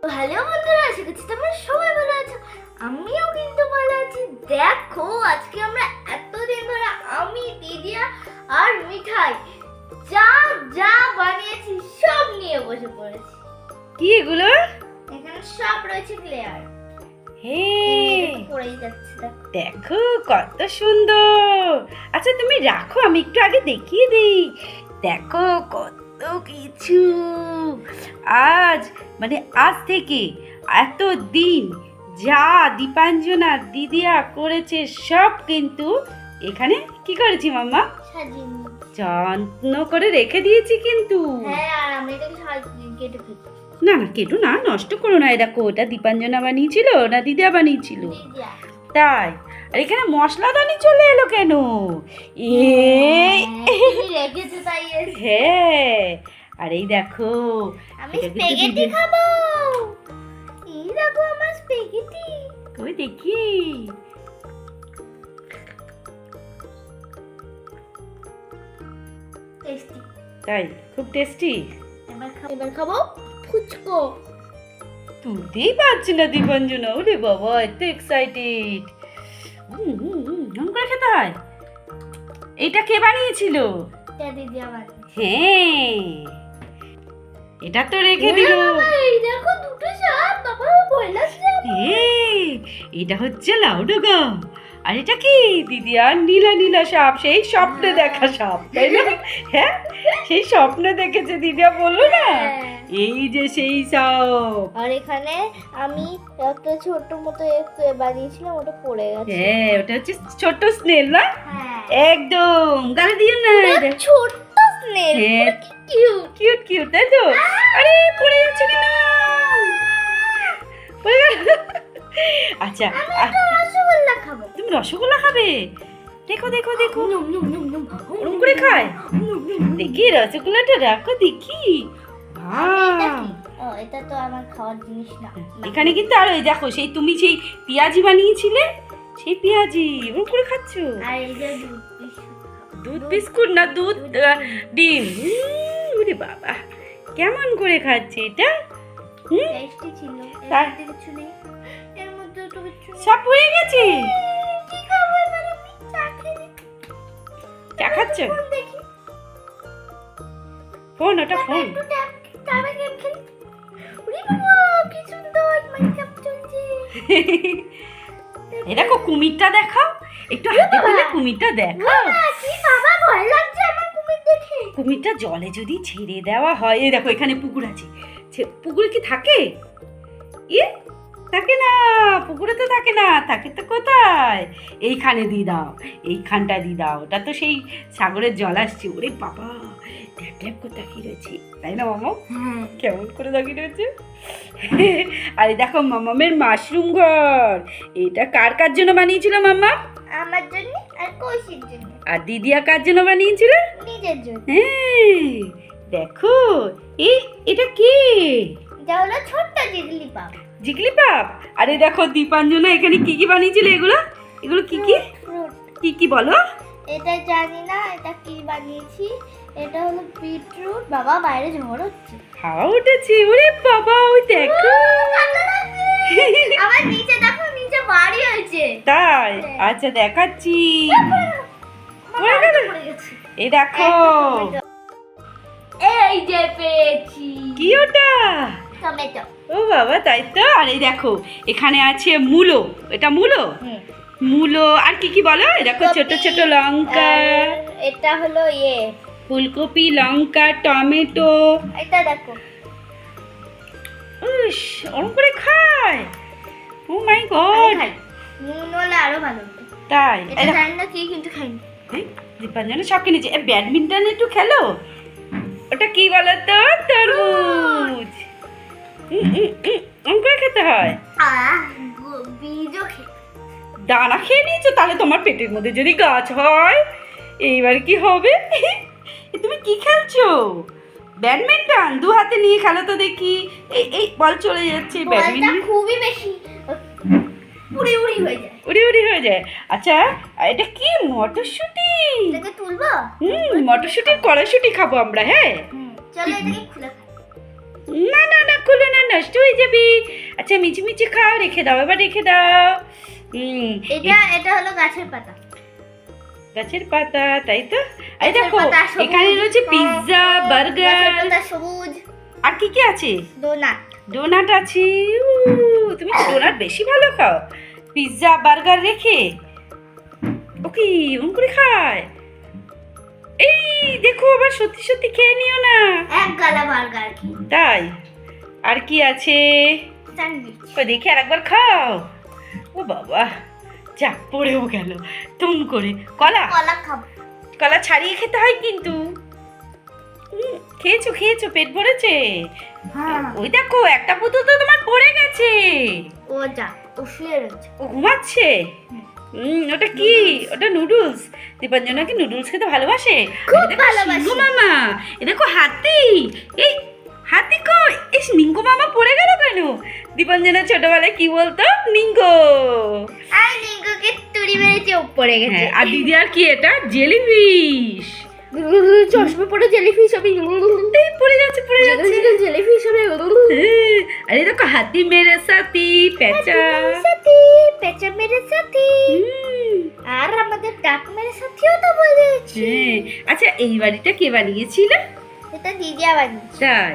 Hello বন্ধুরা, আশা করছি তোমরা সবাই ভালো আছো। আমিও কিন্তু ভালো আছি। দেখো আজকে আমরা এতদিন ধরে আমি, দিদিয়া আর মিঠাই যা যা বানিয়েছি সব নিয়ে বসে পড়েছি। কি এগুলো? এখানে সব রয়েছে ক্লেয়ার। হে, পড়েই যাচ্ছে দেখো কত সুন্দর। আচ্ছা তুমি রাখো, আমি একটু আগে দেখিয়ে দিই। দেখো কত কিছু। আজ থেকে এত দিন যা দীপাঞ্জনা দিদিয়া করেছে সব কিন্তু এখানে কি করেছি মাম্মা? সাজিয়ে যত্ন করে রেখে দিয়েছি কিন্তু। হ্যাঁ, আর আমি এটাকে সাজিয়ে কেটে ফেলছি। না না, কেটো না, নষ্ট করো না। দেখো ওটা দীপাঞ্জনা বানিয়েছিল না দিদিয়া বানিয়েছিল? তাই? আর এখানে মশলাদানি চলে এলো কেন? রেখেছে তাই। হ্যাঁ, আর এই দেখো আমি স্প্যাগেটি খাবো। এই দেখো আমার স্প্যাগেটি। কই দেখি। টেস্টি। তাই? খুব টেস্টি। এবার খাবো ফুচকো। তুলতেই পারছি না দীপাঞ্জনা। ওরে বাবা, এত এক্সাইটেড। করে খেতে হয়। এটা কে বানিয়েছিল? দিদি আমার। হ্যাঁ, এটা তো রেখে দিল। এই দেখো দুটো সাপ। বাবা বললাম এটা হচ্ছে লাউডুগা। আর এটা কি দিদি? আর নীলা নীলা সাপ, সেই স্বপ্নে দেখা সাপ, তাই না? হ্যাঁ, সেই স্বপ্নে দেখেছে দিদিয়া, বললো না? এই যে সেই সাপ। আর এখানে আমি একটা ছোট মতো বানিয়েছিলাম, ওটা পড়ে গেছে। হ্যাঁ, ওটা হচ্ছে ছোট স্নেল না? হ্যাঁ, একদম। গালে দিও না। ছোট স্নেল। হ্যাঁ, কিউট কিউট কিউট, তাই তো? আরে পড়ে যাচ্ছে কেন? পড়ে গেল। আচ্ছা, রসগোল্লা খাবো। তুমি রসগোল্লা খাবে? দেখো দেখো দেখো, ওরকম করে খায়। দেখি রসগোল্লাটা রাখো দেখি। এটা তো আমার খাওয়ার জিনিস না। এখানে কিন্তু আরো এই দেখো, সেই তুমি সেই পেঁয়াজি বানিয়েছিলে, সেই পেঁয়াজি ওরকম করে খাচ্ছ। আর এই যে দুধ বিস্কুট না দুধ ডিম। ওরে বাবা, কেমন করে খাচ্ছে এটা? টেস্টি ছিল। তার কিছু নেই এর মধ্যে, তো কিছু নেই। সব হয়ে গেছে। কি খাবো এবার? আমি চা খাই। চা খাচ্ছ? দেখি ফোন, ওটা ফোন। একটু ট্যাবে গেম খেলি। ওরে বাবা কি সুন্দর মাইনক্রাফট চলছে। এই দেখো কুমিরটা দেখাও, একটু হাতে তুলে কুমিরটা দেখাও। কি বাবা, ভয় লাগছে আমার কুমির দেখে। কুমিরটা জলে যদি ছেড়ে দেওয়া হয়, এই দেখো এখানে পুকুর আছে। পুকুরে কি থাকে? থাকে না, পুকুরে তো থাকে না। থাকে তো কোথায়? এইখানে দিয়ে দাও, এইখানটা দিয়ে দাও। ওটা তো সেই সাগরের জল আসছে। ওরে বাবা, ট্যাপ ট্যাপ করে তাকিয়ে রয়েছে, তাই না মামা? হ্যাঁ, কেমন করে তাকিয়ে রয়েছে। আরে দেখো মামামের মাশরুম ঘর। এটা কার কার জন্য বানিয়েছিল মাম্মা? আমার জন্য আর কৌশির জন্য। আর দিদিয়া কার জন্য বানিয়েছিল? নিজের জন্য। হ্যাঁ, দেখো এটা কি? এটা হলো ছোট্ট জিগলি পাপ। জিগলি পাপ। আরে দেখো দীপাঞ্জনা এখানে কি কি বানিয়েছিল? এগুলো কি কি? ফ্রুট। কি বলো? এটা জানি না এটা কি বানিয়েছি। এটা হলো বিটরুট। বাবা বাইরে ঝড় হচ্ছে। হাওয়া উঠেছে। ওরে বাবা, ওই দেখো। আমার নিচে দেখো, নিচে বাড়ি হয়েছে। তাই? আচ্ছা দেখাচ্ছি। পড়ে গেছে। এই দেখো, এই যে পেয়েছি। কি ওটা? টমেটো। ও বাবা, তাই তো। আর এই দেখো এখানে আছে মূলো। এটা মূলো। আর কি বলো? দেখো ছোট ছোট লঙ্কা। এটা হলো ফুলকপি, লঙ্কা, টমেটো। এটা দেখো। ওরকম করে খায়। ও মাই গড। নুন হলে আরো ভালো হতো। তাই? এটা জানি না কি, কিন্তু খাইনি। দীপাঞ্জনা সব কিনেছে। ব্যাডমিন্টন একটু খেলো। ওটা কি বলো তো? তরমুজ। করে খেতে হয়। বীজও দানা খেয়ে নিয়েছো? তাহলে তোমার পেটের মধ্যে যদি গাছ হয়, এইবার কি হবে? তুমি কি খেলছো? ব্যাডমিন্টন। দু হাতে নিয়ে খেলো তো দেখি। এই বল চলে যাচ্ছে। ব্যাডমিন্টন খুবই বেশি উড়ি হয়ে যায়। আচ্ছা, এটা কি? মটরশুঁটি। এটাকে তুলবো? মটরশুঁটির কড়াইশুঁটি খাবো আমরা। হ্যাঁ, চলো এটাকে খুলে খাই। না না না, খুলো না, নষ্ট হয়ে যাবে। আচ্ছা মিচি খাও, রেখে দাও, এবার রেখে দাও। এটা হলো গাছের পাতা। গাছের পাতা, তাই তো? এই গাছের দেখো পাতা সবুজ। এখানে রয়েছে পিৎজা, গাছের বার্গার, পাতা সবুজ। আর কি কি আছে? ডোনাট। ডোনাট আছে। তুমি ডোনাট বেশি ভালো খাও। পিৎজা বার্গার রেখে ওকে ওম করে খায়। এই দেখো আবার সত্যি সত্যি খেয়ে নিও না। এক গালা বার্গার কি? তাই? আর কি আছে? স্যান্ডউইচ। দেখে আর একবার খাও। ও বাবা, যা পড়েও গেল তুম করে। কলা, কলা খাবো। কলা ছাড়িয়ে খেতে হয় কিন্তু। খেয়েছো খেয়েছো, পেট ভরেছে? হ্যাঁ। ওই দেখো একটা পুতুল তো তোমার পড়ে গেছে। ও যা, ও শুয়ে রয়েছে। ও ঘুমাচ্ছে। ওটা কি? ওটা নুডলস। দীপাঞ্জনা কি নুডলস খেতে ভালোবাসে? খুব আরে দেখো ভালোবাসে। সিংহ মামা, এ দেখো হাতি। এই হাতি কই? এই নিঙ্গো মামা পড়ে গেল কেন? দীপাঞ্জনা ছোটবেলায় কি বলতো? নিঙ্গো। আর লিঙ্গকে তুড়ি মেরেছে, ও পড়ে গেছে। হ্যাঁ, আর দিদি আর কি এটা? জেলিফিশ। চশমা পরে জেলিফিশ হবে। এই পড়ে যাচ্ছে পড়ে যাচ্ছে। জেলিফিশ হবে। হ্যাঁ, আরে দেখো হাতি মেরে সাথী পেঁচা। সাথী, পেঁচা মেরে সাথী। হুম, আর আমাদের ডাক মেরে সাথীও তো বলেছে। হ্যাঁ। আচ্ছা এই বাড়িটা কে বানিয়েছিল? এটা দিদিয়া বানিয়েছে। তাই?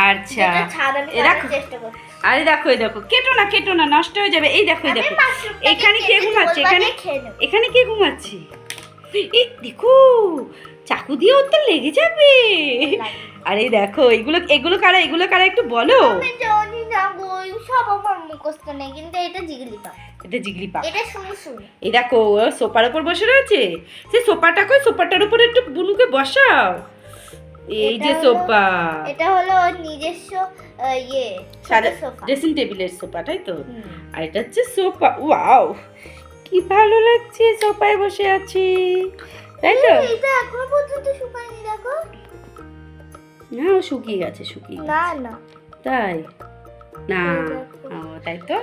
আচ্ছা এটা ছাদ আমি এ করার দেখো, চেষ্টা করছি। আরে দেখো এই দেখো, কেটো না নষ্ট হয়ে যাবে। এই দেখো এই আমি দেখো, মাশরুমটাকে এখানে কে কেটে ঘুমাচ্ছে? ঝোল এখানে বানিয়ে খেয়ে নেব। এখানে কে ঘুমাচ্ছে? এই দেখো চাকু দিয়ে ওর তো লেগে যাবে। আরে দেখো এগুলো এগুলো কারা? এগুলো কারা একটু বলো। আমি জানি না গো, সব আমার মুখস্থ নেই, কিন্তু এটা জিগলিপা। এটা জিগলিপা। এটা শুনি শুনি। এই দেখো ও সোফার উপর বসে রয়েছে। সেই সোফাটা কই? সোফাটার উপর একটু বুনুকে বসাও। এই যে এটা হলো- সোফা, এটা হলো ওর নিজস্ব ইয়ে সাদা সোফা। ড্রেসিং টেবিলের সোফা, তাই তো? আর এটা হচ্ছে সোফা। ওয়াও, কি ভালো লাগছে, সোফায় বসে আছি, তাই তো? এটা এখনো পর্যন্ত শুকায়নি, দেখো। না ও শুকিয়ে গেছে, শুকিয়ে গেছে। না না, তাই না? এই দেখো। ও তাই তো।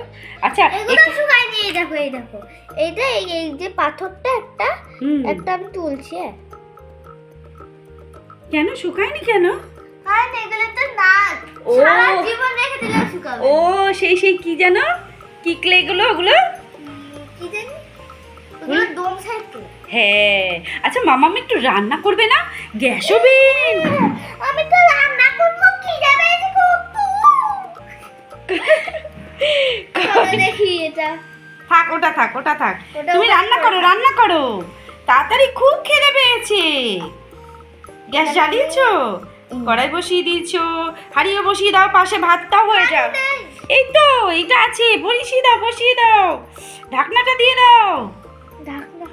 আচ্ছা এগুলো শুকায়নি। এই দেখো এই দেখো, এইটা এই যে পাথরটা একটা একটা আমি তুলছি। কেন শুকায়নি কেন? আর এগুলো তো না, ও। সারা জীবন রেখে দিলে শুকাবে। ও সেই কি জানো, কি ক্লে গুলো ওগুলো? কি জানি, ওগুলো দম সাইকেল। হ্যাঁ। আচ্ছা মামাম একটু রান্না করবে না? Gas oven. আমি তো রান্না করবো, কি যাবে দেখি এটা। থাক ওটা থাক, ওটা থাক। ওটা তুমি ওটা রান্না করো, রান্না করো তাড়াতাড়ি, খুব খিদে পেয়েছে। গ্যাস জ্বালিয়েছো? কড়াই বসিয়ে দিয়েছো, হাঁড়িও বসিয়ে দাও, পাশে ভাতটাও হয়ে যাও। এই তো এইটা আছে, বসিয়ে দাও, ঢাকনাটা দিয়ে দাও। ঢাকনা।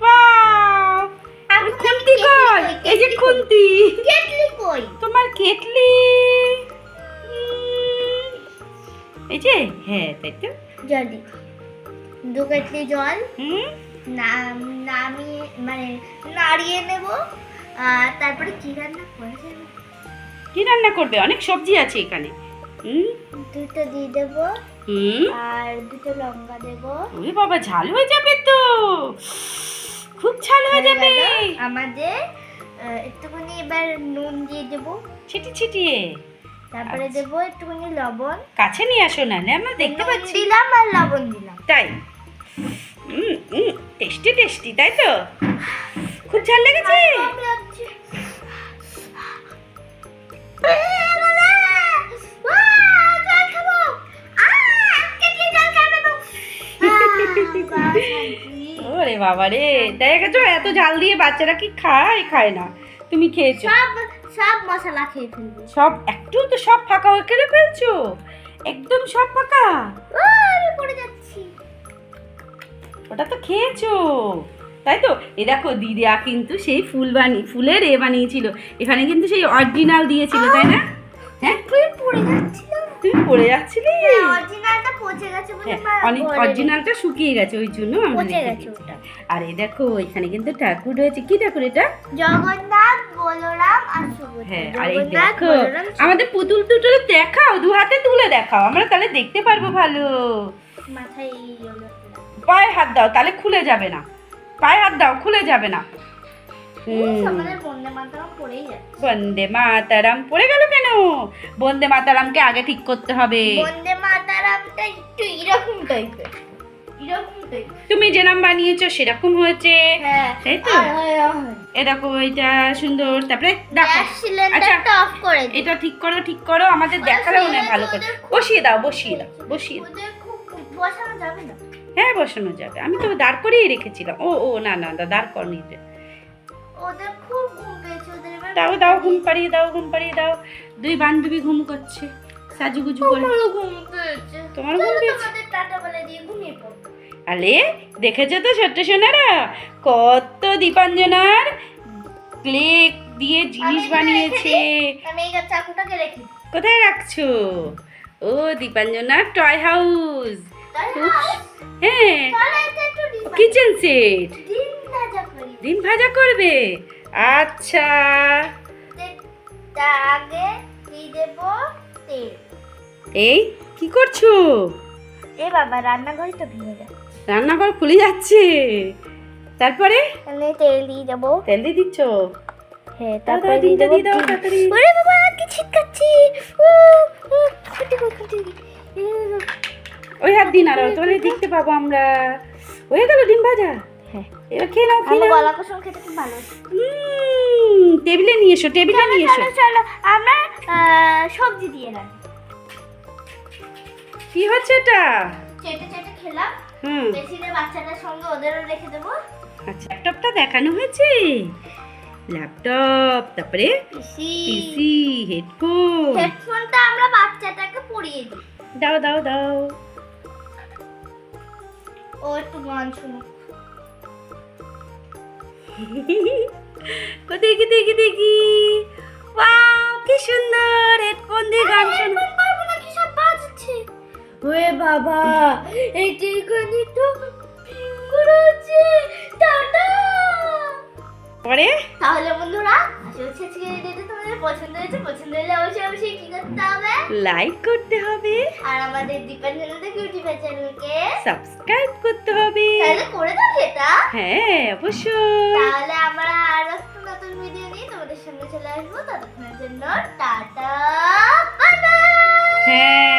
বাহ, আমি খুন্তি কই? এই যে খুন্তি। কেটলি কই? তোমার কেটলি। এই যে, হ্যাঁ তাই তো। জল দি, 2 কেটলি জল হুম, নামিয়ে মানে নাড়িয়ে নেব। আর তারপরে কি রান্না করে দেবো? কি রান্না করবে? অনেক সবজি আছে এখানে। হুম 2টা দিয়ে দেবো, হুম। আর 2টো লঙ্কা দেবো। ওরে বাবা, ঝাল হয়ে যাবে তো, খুব ঝাল হয়ে যাবে। আমাদের একটুখানি এবার নুন দিয়ে দেবো, ছিটিয়ে তারপরে আচ্ছা। দেবো একটুখানি লবণ। কাছে নিয়ে আসো, না আমরা দেখতে নুন পাচ্ছি। দিলাম আর লবণ দিলাম। তাই? টেস্টি তাই তো? খুব ঝাল লেগেছে? কম লাগছে। জল খাবো। কেটলি জল খাবো। ওরে বাবা রে, দেখেছো এত ঝাল দিয়ে বাচ্চারা কি খায় না। তুমি খেয়েছো? সব মশলা খেয়ে ফেলবো। সব একটু তো সব ফাঁকা করে ফেলছো, একদম সব ফাঁকা। আমি পড়ে যাচ্ছি। ওটা তো খেয়েছো, তাই তো? এই দেখো দিদিয়া কিন্তু সেই ফুলের বানিয়েছিল। এখানে কিন্তু সেই অরিজিনাল দিয়েছিল, তাই না? হ্যাঁ, তুই পড়ে যাচ্ছিল। তুমি পড়ে যাচ্ছিলে। অরিজিনালটা পচে গেছে বলে হ্যাঁ, অরিজিনালটা শুকিয়ে গেছে, ওই জন্য আমরা পচে রেখে গেছে দিয়েছি। ওটা। আর এই দেখো এখানে কিন্তু ঠাকুর রয়েছে। কি ঠাকুর এটা? জগন্নাথ, বলরাম আর সুভদ্রা। হ্যাঁ, আর এই জগন্নাথ, দেখো বলরাম, আমাদের পুতুল দুটো দেখাও, 2 হাতে তুলে দেখাও, আমরা তাহলে দেখতে পারবো ভালো। মাথায় এই হলো। পায়ে হাত দাও, তাহলে খুলে যাবে না। পায়ে হাত দাও, খুলে যাবে না। আমাদের বন্দে মাতরম পড়েই যাচ্ছে। বন্দে মাতারাম পড়ে গেল কেন? বন্দে মাতারামকে আগে ঠিক করতে হবে। বন্দে মাতরমটা একটু এরকম টাইপের, এরকম টাইপের। তুমি যেরকম বানিয়েছো সেরকম হয়েছে, হ্যাঁ, তাই তো? এরকম এটা সুন্দর। তারপরে দেখো, গ্যাস সিলিন্ডারটা অফ করে দিই। এটা ঠিক করো, ঠিক করো, আমাদের দেখালে মনে হয় ভালো করে। বসিয়ে দাও, বসিয়ে দাও, বসিয়ে দাও। ওদের খুব বসানো যাবে না। হ্যাঁ বসানো যাবে, আমি তো দাঁড় করিয়ে রেখেছিলাম। ও ও না না, দাঁড় করিয়ে নিতে। ওদের খুব ঘুম পেয়েছে, ওদের এবার দাও দাও, ঘুম পাড়িয়ে দাও, ঘুম পাড়িয়ে দাও। দুই বান্ধবী ঘুম করছে সাজুগুজু করে। আমারও ঘুম পেয়েছে। তোমারও ঘুম চলো পেয়েছে? তোমাদের টাটা বলে দিয়ে ঘুমিয়ে পড়ো। আলে দেখেছো তো ছোট্ট সোনারা, কত দীপাঞ্জনার ক্লে দিয়ে জিনিস আমি বানিয়েছে। আমি এই চাকুটাকে রেখে দিই। কোথায় রাখছো? ও দীপাঞ্জনার টয় হাউস। তাহলে হ্যাঁ, চলো এটা একটু ডিম কিচেন সেট। ডিম ভাজা করি। ডিম ভাজা করবে? আচ্ছা, তার আগে দিয়ে দেবো তেল। এই কি করছো? এ বাবা, রান্নাঘরে তো ভেঙে যায়। রান্নাঘর খুলে যাচ্ছে। তারপরে আমি তেল দিয়ে দেবো। তেল দিয়ে দিচ্ছ? হ্যাঁ, দাও, তারপরে দাও, দিয়ে ডিমটা দেবো দিয়ে দাও ডিম। তাড়াতাড়ি। ওরে বাবা, কি ছিটকাচ্ছি। খুঁটি খুঁটি। ওই হাত দিন, আর তাহলে দেখতে পাবো আমরা। হয়ে গেল ডিম ভাজা? হ্যাঁ। এবার খেয়ে নাও, খেয়ে আমার নাও। গলা কষম খেতে খুব ভালো। টেবিলে নিয়ে এসো, টেবিলে নিয়ে এসো। চলো চলো, আমরা সবজি দিয়ে রাখি। কি হচ্ছে এটা? চেটে চেটে খেলাম। হুম, বেশিদের বাচ্চাটার সঙ্গে ওদেরও রেখে দেবো। আচ্ছা, ল্যাপটপটা দেখানো হয়েছে। ল্যাপটপ, তারপরে পিসি। পিসি, হেডফোন। হেডফোনটা আমরা বাচ্চাটাকে পরিয়ে দিই। দাও দাও দাও। ও একটু গান শুনো। ও দেখি দেখি দেখি, ওয়াও কি সুন্দর হেডফোন দিয়ে গান শোনা। হেডফোন পারবো না, কি সব বাজছে। ওরে বাবা, এইটা এখানে তো ফিঙ্গার আছে। টাটা। পরে তাহলে বন্ধুরা, আসলে আজকে ভিডিওটা তোমাদের পছন্দ হয়েছে। পছন্দ হলে অবশ্যই অবশ্যই কি করতে হবে? লাইক করতে হবে, আর আমাদের দীপান ইউটিউব চ্যানেলকে সাবস্ক্রাইব করতে হবে। তাহলে করে দাও সেটা। হ্যাঁ অবশ্যই। তাহলে আমরা আরো একটা নতুন ভিডিও নিয়ে তোমাদের সামনে চলে আসবো। ততক্ষণের জন্য টাটা, বাই বাই। হ্যাঁ।